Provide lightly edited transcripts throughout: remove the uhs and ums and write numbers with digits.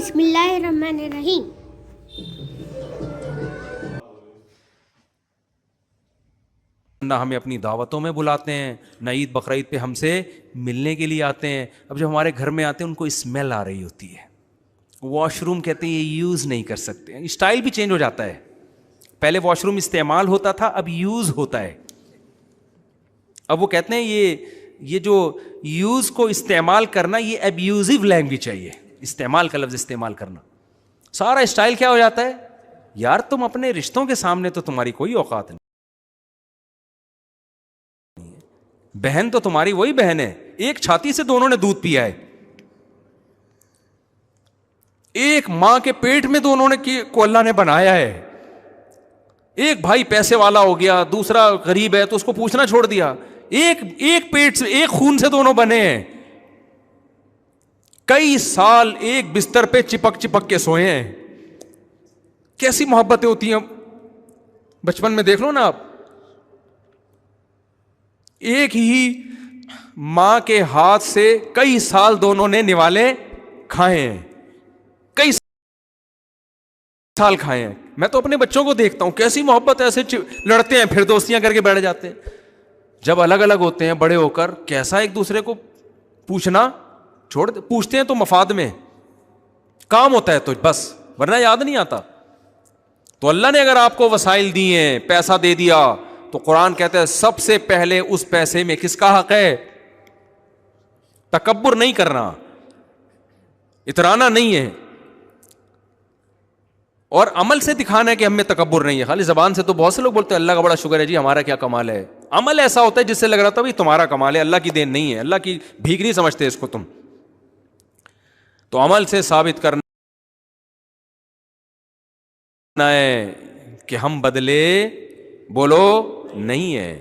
بسم اللہ الرحمن الرحیم۔ نہ ہمیں اپنی دعوتوں میں بلاتے ہیں، نہ عید بقرعید پہ ہم سے ملنے کے لیے آتے ہیں۔ اب جب ہمارے گھر میں آتے ہیں ان کو اسمیل آ رہی ہوتی ہے، واش روم کہتے ہیں یہ یوز نہیں کر سکتے، اسٹائل بھی چینج ہو جاتا ہے۔ پہلے واش روم استعمال ہوتا تھا، اب یوز ہوتا ہے۔ اب وہ کہتے ہیں یہ جو یوز کو استعمال کرنا یہ ابیوزو لینگویج ہے، یہ استعمال کا لفظ استعمال کرنا، سارا اسٹائل کیا ہو جاتا ہے؟ یار تم اپنے رشتوں کے سامنے تو تمہاری کوئی اوقات نہیں، بہن تو تمہاری وہی بہن ہے، ایک چھاتی سے دونوں نے دودھ پیا ہے، ایک ماں کے پیٹ میں دونوں نے کو اللہ نے بنایا ہے۔ ایک بھائی پیسے والا ہو گیا، دوسرا غریب ہے تو اس کو پوچھنا چھوڑ دیا، ایک پیٹ سے ایک خون سے دونوں بنے ہیں، کئی سال ایک بستر پہ چپک کے سوئے ہیں۔ کیسی محبتیں ہوتی ہیں بچپن میں، دیکھ لو نا آپ، ایک ہی ماں کے ہاتھ سے کئی سال دونوں نے نوالے کھائے ہیں، کئی سال کھائے ہیں۔ میں تو اپنے بچوں کو دیکھتا ہوں کیسی محبت، ایسے لڑتے ہیں پھر دوستیاں کر کے بیٹھ جاتے ہیں۔ جب الگ الگ ہوتے ہیں بڑے ہو کر، کیسا ایک دوسرے کو پوچھنا چھوڑ دے، پوچھتے ہیں تو مفاد میں کام ہوتا ہے تو بس، ورنہ یاد نہیں آتا۔ تو اللہ نے اگر آپ کو وسائل دیے ہیں، پیسہ دے دیا، تو قرآن کہتا ہے سب سے پہلے اس پیسے میں کس کا حق ہے؟ تکبر نہیں کرنا، اترانا نہیں ہے، اور عمل سے دکھانا ہے کہ ہم میں تکبر نہیں ہے۔ خالی زبان سے تو بہت سے لوگ بولتے ہیں اللہ کا بڑا شکر ہے جی ہمارا کیا کمال ہے، عمل ایسا ہوتا ہے جس سے لگ رہا تھا بھائی تمہارا کمال ہے، اللہ کی دین نہیں ہے، اللہ کی بھیک نہیں سمجھتے اس کو تم۔ تو عمل سے ثابت کرنا ہے کہ ہم بدلے بولو نہیں ہے۔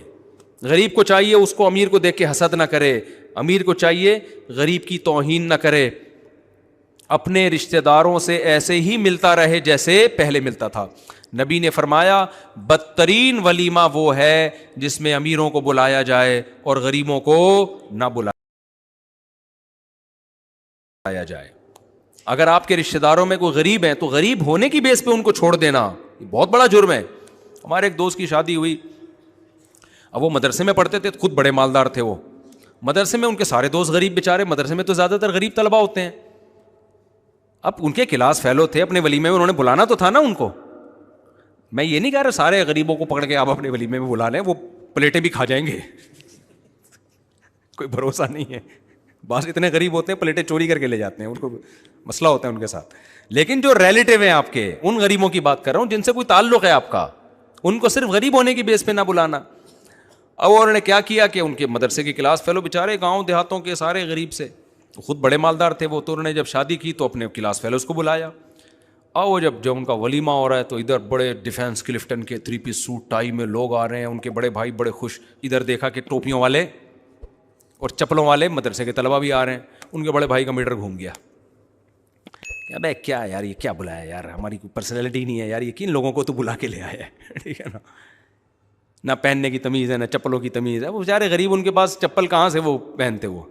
غریب کو چاہیے اس کو امیر کو دیکھ کے حسد نہ کرے، امیر کو چاہیے غریب کی توہین نہ کرے، اپنے رشتہ داروں سے ایسے ہی ملتا رہے جیسے پہلے ملتا تھا۔ نبی نے فرمایا بدترین ولیمہ وہ ہے جس میں امیروں کو بلایا جائے اور غریبوں کو نہ بلایا جائے۔ اگر آپ کے رشتہ داروں میں کوئی غریب ہیں تو غریب ہونے کی بیس پہ ان کو چھوڑ دینا یہ بہت بڑا جرم ہے۔ ہمارے ایک دوست کی شادی ہوئی، اب وہ مدرسے میں پڑھتے تھے، خود بڑے مالدار تھے، وہ مدرسے میں ان کے سارے دوست غریب بیچارے، مدرسے میں تو زیادہ تر غریب طلبہ ہوتے ہیں۔ اب ان کے کلاس فیلو تھے، اپنے ولیمے میں انہوں نے بلانا تو تھا نا ان کو۔ میں یہ نہیں کہہ رہا سارے غریبوں کو پکڑ کے آپ اپنے ولیمے میں بلا لیں، وہ پلیٹیں بھی کھا جائیں گے، کوئی بھروسہ نہیں ہے۔ بعض اتنے غریب ہوتے ہیں پلیٹیں چوری کر کے لے جاتے ہیں، ان کو مسئلہ ہوتا ہے ان کے ساتھ۔ لیکن جو ریلیٹیو ہیں آپ کے، ان غریبوں کی بات کر رہا ہوں جن سے کوئی تعلق ہے آپ کا، ان کو صرف غریب ہونے کی بیس پہ نہ بلانا۔ اب انہوں نے کیا کیا کہ ان کے مدرسے کی کلاس فیلو بیچارے گاؤں دیہاتوں کے سارے غریب سے، خود بڑے مالدار تھے وہ، تو انہوں نے جب شادی کی تو اپنے کلاس فیلوز کو بلایا، اور وہ جب ان کا ولیمہ ہو رہا ہے تو ادھر بڑے ڈیفینس کلفٹن کے 3 پیس سوٹ ٹائی میں لوگ آ رہے ہیں، ان کے بڑے بھائی بڑے خوش، ادھر دیکھا کہ ٹوپیوں والے اور چپلوں والے مدرسے کے طلبہ بھی آ رہے ہیں، ان کے بڑے بھائی کا میٹر گھوم گیا، ابے کیا یار یہ کیا بلایا یار، ہماری کوئی پرسنالٹی نہیں ہے یار، یہ کن لوگوں کو تو بلا کے لے آیا ہے، ٹھیک ہے نا، نہ پہننے کی تمیز ہے نہ چپلوں کی تمیز ہے، وہ بیچارے غریب، ان کے پاس چپل کہاں سے وہ پہنتے وہ۔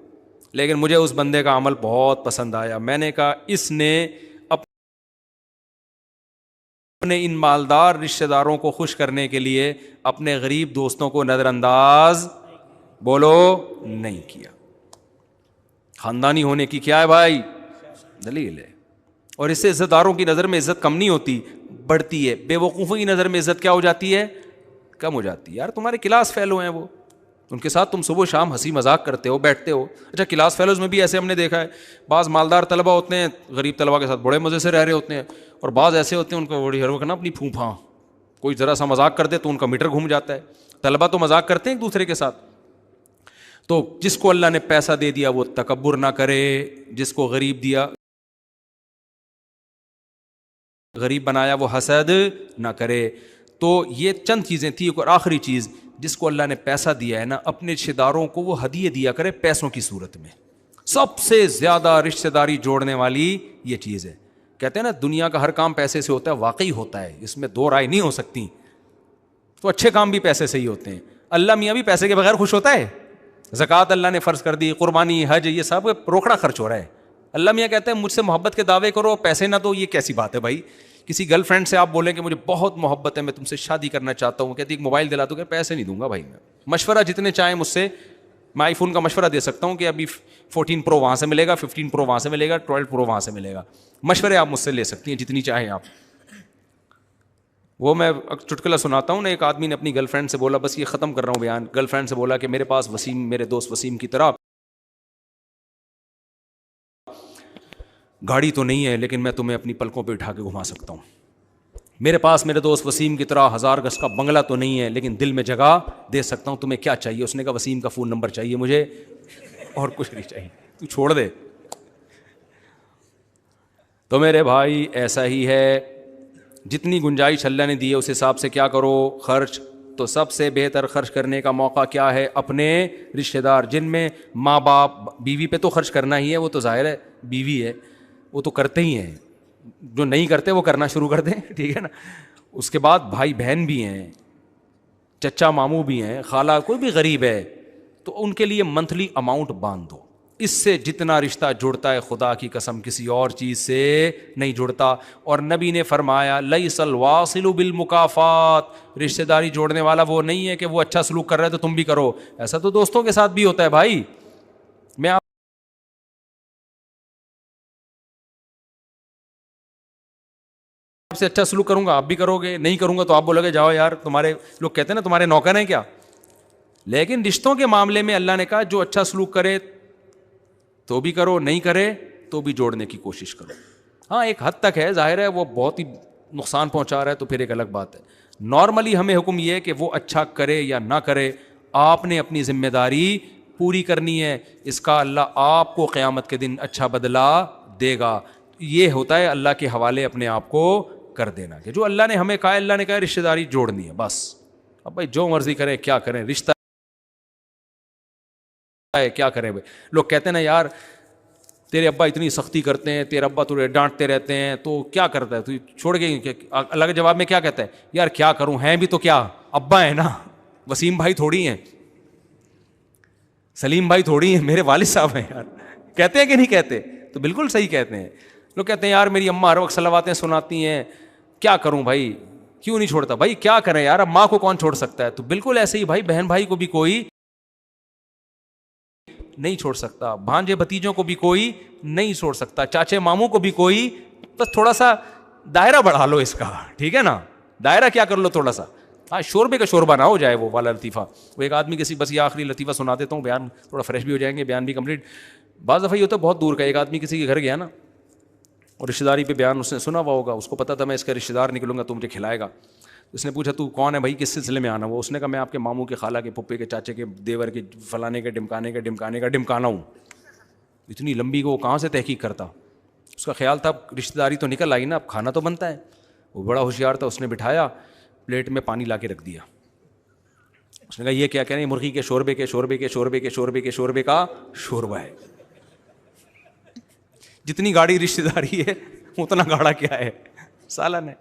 لیکن مجھے اس بندے کا عمل بہت پسند آیا، میں نے کہا اس نے اپنے ان مالدار رشتہ داروں کو خوش کرنے کے لیے اپنے غریب دوستوں کو نظر انداز بولو نہیں کیا۔ خاندانی ہونے کی کیا ہے بھائی دلیل ہے، اور اس سے عزت داروں کی نظر میں عزت کم نہیں ہوتی، بڑھتی ہے۔ بے وقوفوں کی نظر میں عزت کیا ہو جاتی ہے؟ کم ہو جاتی ہے۔ یار تمہارے کلاس فیلو ہیں وہ، ان کے ساتھ تم صبح و شام ہنسی مذاق کرتے ہو، بیٹھتے ہو۔ اچھا کلاس فیلوز میں بھی ایسے ہم نے دیکھا ہے، بعض مالدار طلبہ ہوتے ہیں غریب طلبہ کے ساتھ بڑے مزے سے رہ رہے ہوتے ہیں، اور بعض ایسے ہوتے ہیں ان کو بڑی ہر وقت نا اپنی پھوپھاں، کوئی ذرا سا مذاق کر دے تو ان کا میٹر گھوم جاتا ہے۔ طلبہ تو مذاق کرتے ہیں ایک دوسرے کے ساتھ۔ تو جس کو اللہ نے پیسہ دے دیا وہ تکبر نہ کرے، جس کو غریب دیا غریب بنایا وہ حسد نہ کرے۔ تو یہ چند چیزیں تھیں، اور آخری چیز، جس کو اللہ نے پیسہ دیا ہے نا، اپنے رشتہ داروں کو وہ ہدیے دیا کرے پیسوں کی صورت میں۔ سب سے زیادہ رشتہ داری جوڑنے والی یہ چیز ہے۔ کہتے ہیں نا دنیا کا ہر کام پیسے سے ہوتا ہے، واقعی ہوتا ہے، اس میں دو رائے نہیں ہو سکتی۔ تو اچھے کام بھی پیسے سے ہی ہوتے ہیں۔ اللہ میاں بھی پیسے کے بغیر خوش ہوتا ہے؟ زکوٰۃ اللہ نے فرض کر دی، قربانی، حج، یہ سب روکڑا خرچ ہو رہا ہے، اللہ میاں کہتے ہیں مجھ سے محبت کے دعوے کرو پیسے نہ دو, یہ کیسی بات ہے بھائی؟ کسی گرل فرینڈ سے آپ بولیں کہ مجھے بہت محبت ہے, میں تم سے شادی کرنا چاہتا ہوں, کہتی ایک موبائل دلا دو, کہ پیسے نہیں دوں گا بھائی. میں مشورہ جتنے چاہیں مجھ سے, میں آئی فون کا مشورہ دے سکتا ہوں کہ ابھی 14 پرو وہاں سے ملے گا, 15 پرو وہاں سے ملے گا, 12 پرو وہاں سے ملے گا. مشورے آپ مجھ سے لے سکتی ہیں جتنی چاہیں آپ. وہ میں چٹکلا سناتا ہوں نا, ایک آدمی نے اپنی گرل فرینڈ سے بولا, بس یہ ختم کر رہا ہوں بیان, گرل فرینڈ سے بولا کہ میرے پاس وسیم, میرے دوست وسیم کی طرح گاڑی تو نہیں ہے لیکن میں تمہیں اپنی پلکوں پہ اٹھا کے گھما سکتا ہوں. میرے پاس میرے دوست وسیم کی طرح 1000 گز کا بنگلہ تو نہیں ہے لیکن دل میں جگہ دے سکتا ہوں, تمہیں کیا چاہیے؟ اس نے کہا وسیم کا فون نمبر چاہیے مجھے, اور کچھ نہیں چاہیے, تو چھوڑ دے. تو میرے بھائی ایسا ہی ہے, جتنی گنجائش اللہ نے دی ہے اس حساب سے کیا کرو خرچ. تو سب سے بہتر خرچ کرنے کا موقع کیا ہے؟ اپنے رشتہ دار, جن میں ماں باپ, بیوی پہ تو خرچ کرنا ہی ہے, وہ تو ظاہر ہے بیوی ہے, وہ تو کرتے ہی ہیں, جو نہیں کرتے وہ کرنا شروع کر دیں, ٹھیک ہے نا. اس کے بعد بھائی بہن بھی ہیں, چچا ماموں بھی ہیں, خالہ, کوئی بھی غریب ہے تو ان کے لیے منتھلی اماؤنٹ باندھ دو. اس سے جتنا رشتہ جڑتا ہے خدا کی قسم کسی اور چیز سے نہیں جڑتا. اور نبی نے فرمایا لیس الواصل بالمکافات, رشتہ داری جوڑنے والا وہ نہیں ہے کہ وہ اچھا سلوک کر رہا ہے تو تم بھی کرو. ایسا تو دوستوں کے ساتھ بھی ہوتا ہے بھائی. میں آپ سے اچھا سلوک کروں گا آپ بھی کرو گے, نہیں کروں گا تو آپ بولو گے جاؤ یار, تمہارے لوگ کہتے ہیں نا تمہارے نوکر ہیں کیا. لیکن رشتوں کے معاملے میں اللہ نے کہا جو اچھا سلوک کرے تو بھی کرو, نہیں کرے تو بھی جوڑنے کی کوشش کرو. ہاں ایک حد تک ہے, ظاہر ہے وہ بہت ہی نقصان پہنچا رہا ہے تو پھر ایک الگ بات ہے. نارملی ہمیں حکم یہ ہے کہ وہ اچھا کرے یا نہ کرے, آپ نے اپنی ذمہ داری پوری کرنی ہے. اس کا اللہ آپ کو قیامت کے دن اچھا بدلہ دے گا. یہ ہوتا ہے اللہ کے حوالے اپنے آپ کو کر دینا, کہ جو اللہ نے ہمیں کہا, اللہ نے کہا رشتہ داری جوڑنی ہے بس. اب بھائی جو مرضی کریں کیا کریں, رشتہ ہے کیا کریں بھائی. لوگ کہتے ہیں نا یار تیرے ابا اتنی سختی کرتے ہیں, تیرے ابا تجھے ڈانٹتے رہتے ہیں تو کیا کرتا ہے, تو چھوڑ کے. اللہ کے جواب میں کیا کہتا ہے, یار کیا کروں, ہیں بھی تو کیا ابا ہے نا, وسیم بھائی تھوڑی ہیں, سلیم بھائی تھوڑی ہیں, میرے والد صاحب ہیں یار. کہتے ہیں کہ نہیں کہتے؟ تو بالکل صحیح کہتے ہیں. لوگ کہتے ہیں یار میری اماں ہر وقت صلواتیں سناتی ہیں, کیا کروں بھائی, کیوں نہیں چھوڑتا بھائی, کیا کریں یار, اب ماں کو کون چھوڑ سکتا ہے. تو بالکل ایسے ہی بھائی بہن بھائی کو بھی کوئی نہیں چھوڑ سکتا, بھانجے بھتیجوں کو بھی کوئی نہیں چھوڑ سکتا, چاچے ماموں کو بھی کوئی. بس تھوڑا سا دائرہ بڑھا لو اس کا, ٹھیک ہے نا, دائرہ کیا کر لو تھوڑا سا. ہاں شوربے کا شوربہ نہ ہو جائے وہ والا لطیفہ. وہ ایک آدمی کسی, بس یہ آخری لطیفہ سنا دیتا ہوں, بیان تھوڑا فریش بھی ہو جائیں گے, بیان بھی کمپلیٹ. بعض دفعہ یہ ہوتا ہے بہت دور کا, ایک آدمی کسی کے گھر گیا نا اور رشتہ داری پہ بیان اس نے سنا ہوا ہوگا, اس کو پتا تھا میں اس کا رشتہ دار نکلوں گا تو مجھے کھلائے گا. اس نے پوچھا تو کون ہے بھائی, کس سلسلے میں آنا ہوا. اس نے کہا میں آپ کے ماموں کے, خالہ کے, پھپھے کے, چاچے کے, دیور کے, فلانے کے, ڈمکانے کا ڈمکانا ہوں. اتنی لمبی کو وہ کہاں سے تحقیق کرتا. اس کا خیال تھا رشتہ داری تو نکل آئی نا, اب کھانا تو بنتا ہے. وہ بڑا ہوشیار تھا, اس نے بٹھایا, پلیٹ میں پانی لا کے رکھ دیا. اس نے کہا یہ کیا کہہ رہے ہیں, مرغی کے شوربے کے شوربے کے شوربے کے شوربے کے شوربے کا شوربہ ہے. جتنی گاڑی رشتہ داری ہے اتنا گاڑا کیا ہے, سالن ہے.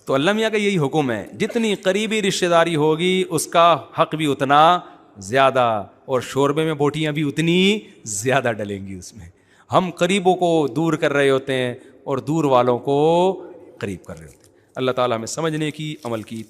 تو اللہ میاں کا یہی حکم ہے, جتنی قریبی رشتہ داری ہوگی اس کا حق بھی اتنا زیادہ, اور شوربے میں بوٹیاں بھی اتنی زیادہ ڈلیں گی اس میں. ہم قریبوں کو دور کر رہے ہوتے ہیں اور دور والوں کو قریب کر رہے ہوتے ہیں. اللہ تعالیٰ ہمیں سمجھنے کی, عمل کی